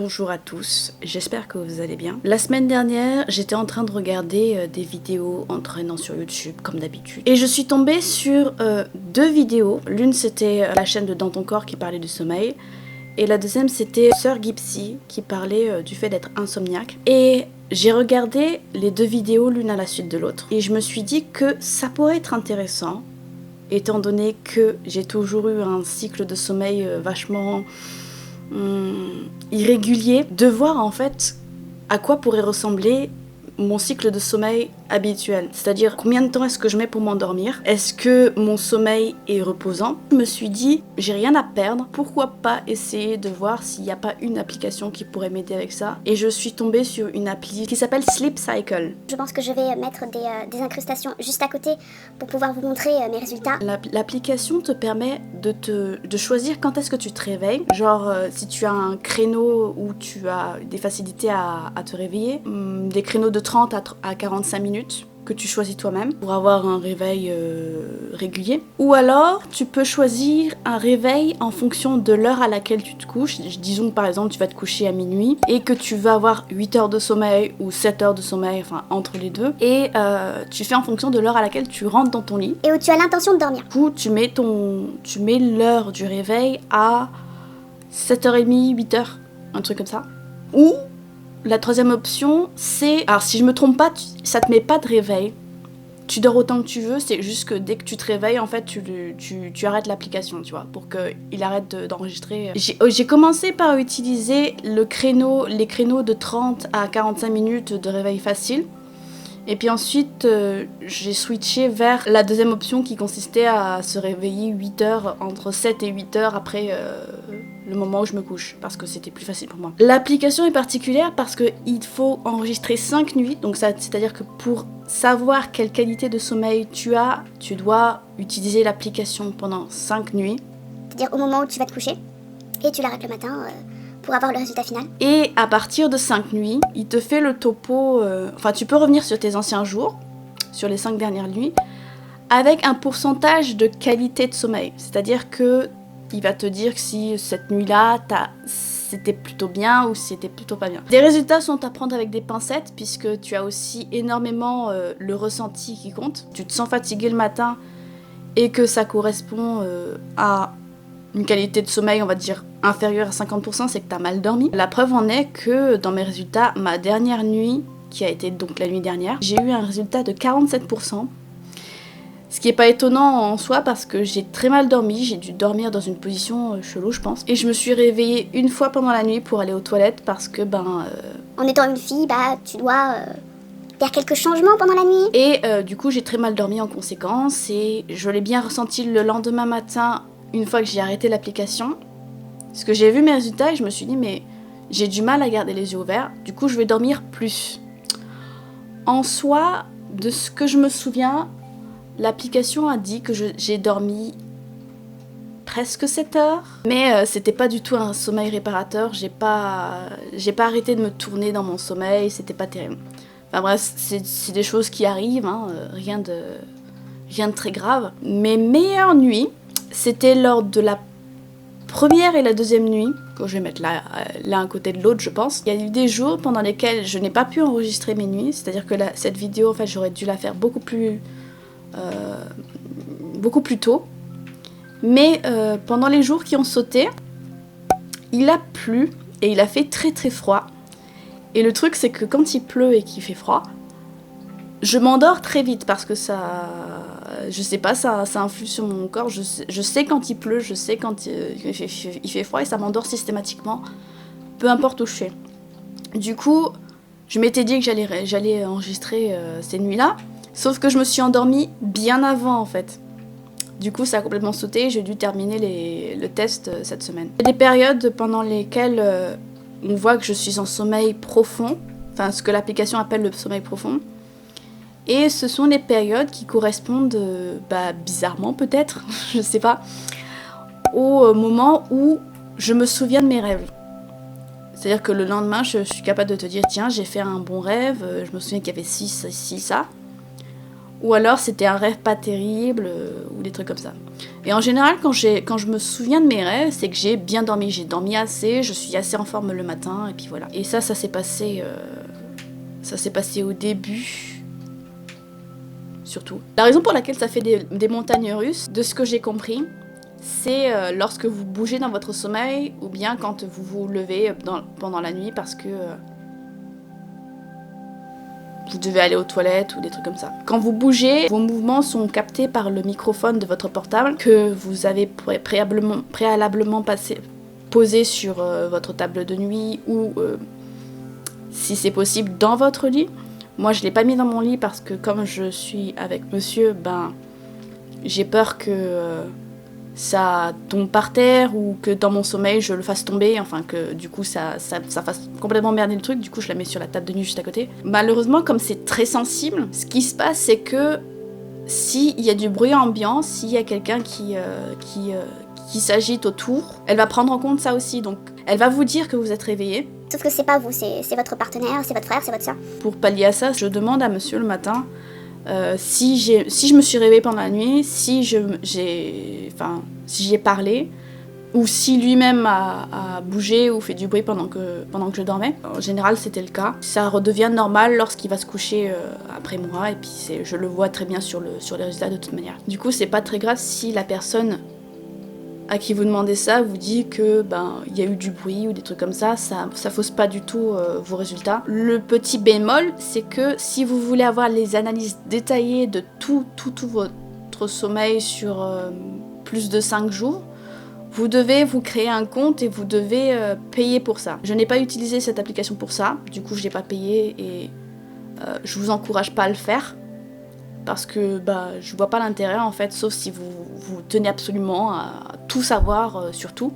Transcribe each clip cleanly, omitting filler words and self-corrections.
Bonjour à tous, j'espère que vous allez bien. La semaine dernière, j'étais en train de regarder des vidéos entraînant sur YouTube, comme d'habitude. Et je suis tombée sur deux vidéos. L'une, c'était la chaîne de Dans ton corps qui parlait du sommeil. Et la deuxième, c'était Sœur Gypsy qui parlait du fait d'être insomniaque. Et j'ai regardé les deux vidéos l'une à la suite de l'autre. Et je me suis dit que ça pourrait être intéressant, étant donné que j'ai toujours eu un cycle de sommeil vachement irrégulier, de voir en fait à quoi pourrait ressembler mon cycle de sommeil habituel. C'est-à-dire combien de temps est-ce que je mets pour m'endormir? Est-ce que mon sommeil est reposant? Je me suis dit, j'ai rien à perdre, pourquoi pas essayer de voir s'il n'y a pas une application qui pourrait m'aider avec ça. Et je suis tombée sur une appli qui s'appelle Sleep Cycle. Je pense que je vais mettre des incrustations juste à côté pour pouvoir vous montrer mes résultats. L'application te permet de choisir quand est-ce que tu te réveilles. Genre si tu as un créneau où tu as des facilités à te réveiller, des créneaux de 30 à 45 minutes que tu choisis toi-même pour avoir un réveil régulier. Ou alors, tu peux choisir un réveil en fonction de l'heure à laquelle tu te couches. Disons par exemple, tu vas te coucher à minuit et que tu vas avoir 8 heures de sommeil ou 7 heures de sommeil, enfin entre les deux. Et tu fais en fonction de l'heure à laquelle tu rentres dans ton lit. Et où tu as l'intention de dormir. Du coup, tu mets l'heure du réveil à 7h30, 8h, un truc comme ça. Ou la troisième option, c'est... Alors si je me trompe pas, ça te met pas de réveil. Tu dors autant que tu veux, c'est juste que dès que tu te réveilles, en fait, tu arrêtes l'application, tu vois, pour qu'il arrête d'enregistrer. J'ai commencé par utiliser les créneaux de 30 à 45 minutes de réveil facile. Et puis ensuite, j'ai switché vers la deuxième option qui consistait à se réveiller 8 heures, entre 7 et 8 heures après le moment où je me couche, parce que c'était plus facile pour moi. L'application est particulière parce qu'il faut enregistrer 5 nuits, donc c'est-à-dire que pour savoir quelle qualité de sommeil tu as, tu dois utiliser l'application pendant 5 nuits. C'est-à-dire au moment où tu vas te coucher, et tu l'arrêtes le matin pour avoir le résultat final. Et à partir de 5 nuits, il te fait le topo... Enfin, tu peux revenir sur tes anciens jours, sur les 5 dernières nuits, avec un pourcentage de qualité de sommeil. C'est-à-dire que il va te dire que si cette nuit-là, c'était plutôt bien ou si c'était plutôt pas bien. Les résultats sont à prendre avec des pincettes, puisque tu as aussi énormément le ressenti qui compte. Tu te sens fatigué le matin et que ça correspond à une qualité de sommeil, on va dire, inférieure à 50%, c'est que tu as mal dormi. La preuve en est que dans mes résultats, ma dernière nuit, qui a été donc la nuit dernière, j'ai eu un résultat de 47%. Ce qui n'est pas étonnant en soi parce que j'ai très mal dormi, j'ai dû dormir dans une position chelou je pense. Et je me suis réveillée une fois pendant la nuit pour aller aux toilettes parce que En étant une fille, tu dois faire quelques changements pendant la nuit. Et du coup j'ai très mal dormi en conséquence et je l'ai bien ressenti le lendemain matin une fois que j'ai arrêté l'application. Parce que j'ai vu mes résultats et je me suis dit mais j'ai du mal à garder les yeux ouverts, du coup je vais dormir plus. En soi, de ce que je me souviens, l'application a dit que j'ai dormi presque 7 heures, mais c'était pas du tout un sommeil réparateur, j'ai pas arrêté de me tourner dans mon sommeil, c'était pas terrible. Enfin bref, c'est des choses qui arrivent, hein, rien de très grave. Mes meilleures nuits, c'était lors de la première et la deuxième nuit, que je vais mettre l'un à côté de l'autre je pense. Il y a eu des jours pendant lesquels je n'ai pas pu enregistrer mes nuits, c'est-à-dire que cette vidéo en fait j'aurais dû la faire beaucoup plus tôt. Mais pendant les jours qui ont sauté, il a plu et il a fait très très froid. Et le truc c'est que quand il pleut et qu'il fait froid, je m'endors très vite parce que ça... Je sais pas, ça influe sur mon corps. Je sais quand il pleut, je sais quand il fait froid et ça m'endort systématiquement, peu importe où je suis. Du coup, je m'étais dit que j'allais enregistrer ces nuits-là. Sauf que je me suis endormie bien avant en fait. Du coup ça a complètement sauté, j'ai dû terminer le test cette semaine. Il y a des périodes pendant lesquelles on voit que je suis en sommeil profond, enfin ce que l'application appelle le sommeil profond. Et ce sont les périodes qui correspondent, bizarrement peut-être, je sais pas, au moment où je me souviens de mes rêves. C'est-à-dire que le lendemain je suis capable de te dire tiens j'ai fait un bon rêve, je me souviens qu'il y avait ci, ça. ou alors c'était un rêve pas terrible, ou des trucs comme ça. Et en général, quand je me souviens de mes rêves, c'est que j'ai bien dormi, j'ai dormi assez, je suis assez en forme le matin, et puis voilà. Et ça s'est passé au début, surtout. La raison pour laquelle ça fait des montagnes russes, de ce que j'ai compris, c'est lorsque vous bougez dans votre sommeil, ou bien quand vous vous levez pendant la nuit parce que vous devez aller aux toilettes ou des trucs comme ça. Quand vous bougez, vos mouvements sont captés par le microphone de votre portable que vous avez préalablement posé sur votre table de nuit ou, si c'est possible, dans votre lit. Moi, je l'ai pas mis dans mon lit parce que comme je suis avec monsieur, j'ai peur que ça tombe par terre ou que dans mon sommeil je le fasse tomber, enfin que du coup ça fasse complètement merder le truc, du coup je la mets sur la table de nuit juste à côté. Malheureusement, comme c'est très sensible, ce qui se passe c'est que s'il y a du bruit ambiant, s'il y a quelqu'un qui s'agite autour, elle va prendre en compte ça aussi, donc elle va vous dire que vous êtes réveillé. Sauf que c'est pas vous, c'est votre partenaire, c'est votre frère, c'est votre soeur. Pour pallier à ça, je demande à monsieur le matin si je me suis réveillée pendant la nuit, si j'ai parlé, ou si lui-même a bougé ou fait du bruit pendant que je dormais. En général, c'était le cas. Ça redevient normal lorsqu'il va se coucher après moi, et puis je le vois très bien sur les résultats de toute manière. Du coup, c'est pas très grave si la personne à qui vous demandez ça vous dit que y a eu du bruit ou des trucs comme ça fausse pas du tout vos résultats. Le petit bémol, c'est que si vous voulez avoir les analyses détaillées de tout votre sommeil sur plus de 5 jours, vous devez vous créer un compte et vous devez payer pour ça. Je n'ai pas utilisé cette application pour ça, du coup je l'ai pas payé et je vous encourage pas à le faire. Parce que je vois pas l'intérêt en fait, sauf si vous tenez absolument à tout savoir sur tout.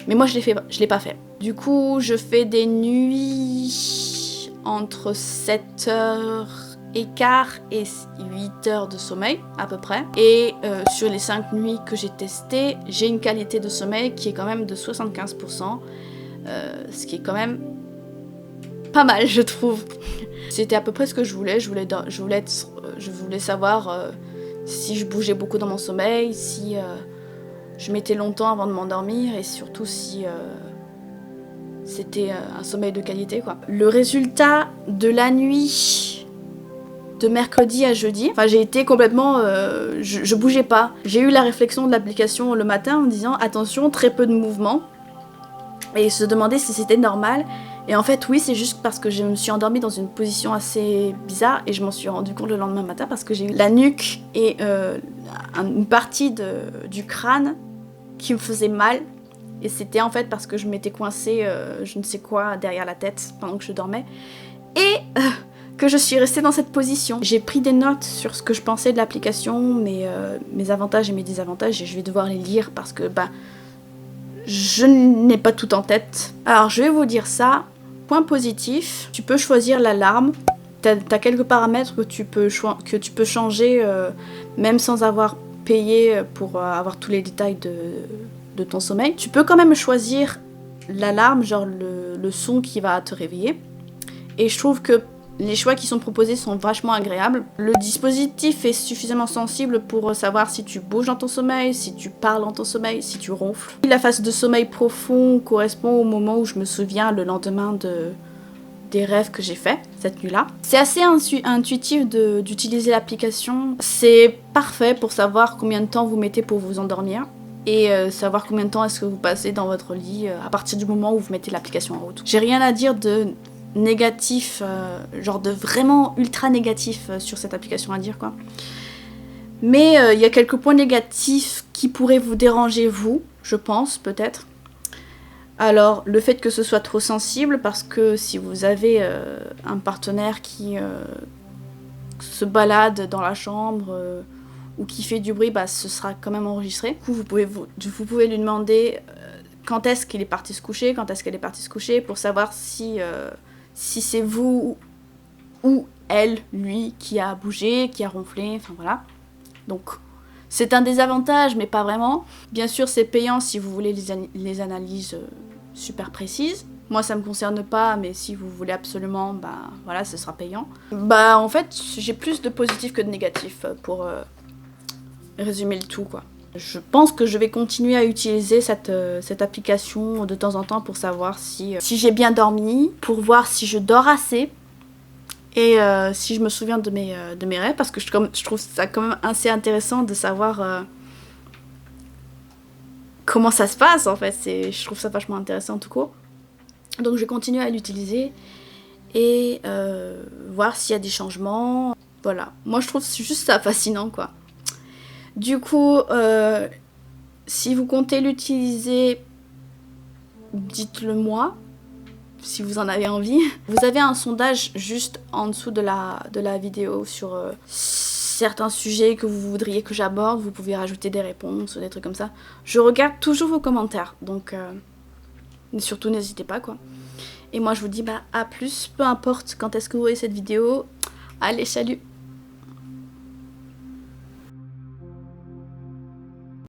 Mais moi je l'ai pas fait. Du coup je fais des nuits entre 7h15 et 8h de sommeil à peu près. Et sur les 5 nuits que j'ai testées, j'ai une qualité de sommeil qui est quand même de 75%. Ce qui est quand même pas mal je trouve. C'était à peu près ce que je voulais. Je voulais savoir si je bougeais beaucoup dans mon sommeil, si je mettais longtemps avant de m'endormir et surtout si c'était un sommeil de qualité, quoi. Le résultat de la nuit de mercredi à jeudi, j'ai été complètement... je bougeais pas. J'ai eu la réflexion de l'application le matin en me disant attention, très peu de mouvement. Et se demander si c'était normal. Et en fait, oui, c'est juste parce que je me suis endormie dans une position assez bizarre et je m'en suis rendu compte le lendemain matin parce que j'ai eu la nuque et une partie du crâne qui me faisait mal. Et c'était en fait parce que je m'étais coincée je ne sais quoi derrière la tête pendant que je dormais. Et que je suis restée dans cette position. J'ai pris des notes sur ce que je pensais de l'application, mes avantages et mes désavantages, et je vais devoir les lire parce que je n'ai pas tout en tête. Alors je vais vous dire ça. Point positif, tu peux choisir l'alarme. T'as quelques paramètres que tu peux changer même sans avoir payé pour avoir tous les détails de ton sommeil. Tu peux quand même choisir l'alarme, genre le son qui va te réveiller. Et je trouve que les choix qui sont proposés sont vachement agréables. Le dispositif est suffisamment sensible pour savoir si tu bouges dans ton sommeil, si tu parles dans ton sommeil, si tu ronfles. La phase de sommeil profond correspond au moment où je me souviens le lendemain des rêves que j'ai faits cette nuit-là. C'est assez intuitif d'utiliser l'application. C'est parfait pour savoir combien de temps vous mettez pour vous endormir. Et savoir combien de temps est-ce que vous passez dans votre lit à partir du moment où vous mettez l'application en route. J'ai rien à dire de négatif, genre de vraiment ultra négatif sur cette application à dire, quoi. Mais il y a quelques points négatifs qui pourraient vous déranger vous, je pense, peut-être. Alors, le fait que ce soit trop sensible, parce que si vous avez un partenaire qui se balade dans la chambre ou qui fait du bruit, ce sera quand même enregistré. Du coup, vous pouvez lui demander quand est-ce qu'il est parti se coucher, quand est-ce qu'elle est partie se coucher, pour savoir si c'est vous ou elle, lui, qui a bougé, qui a ronflé, enfin voilà. Donc, c'est un désavantage, mais pas vraiment. Bien sûr, c'est payant si vous voulez les analyses super précises. Moi ça me concerne pas, mais si vous voulez absolument, bah voilà, ce sera payant. Bah en fait j'ai plus de positifs que de négatifs pour résumer le tout quoi. Je pense que je vais continuer à utiliser cette application de temps en temps pour savoir si j'ai bien dormi, pour voir si je dors assez et si je me souviens de mes rêves, parce que je trouve ça quand même assez intéressant de savoir comment ça se passe en fait. Je trouve ça vachement intéressant tout court. Donc je vais continuer à l'utiliser et voir s'il y a des changements. Voilà, moi je trouve juste ça fascinant quoi. Du coup, si vous comptez l'utiliser, dites-le moi, si vous en avez envie. Vous avez un sondage juste en dessous de la vidéo sur certains sujets que vous voudriez que j'aborde. Vous pouvez rajouter des réponses ou des trucs comme ça. Je regarde toujours vos commentaires, donc surtout n'hésitez pas quoi. Et moi je vous dis bah à plus, peu importe quand est-ce que vous voyez cette vidéo. Allez, salut!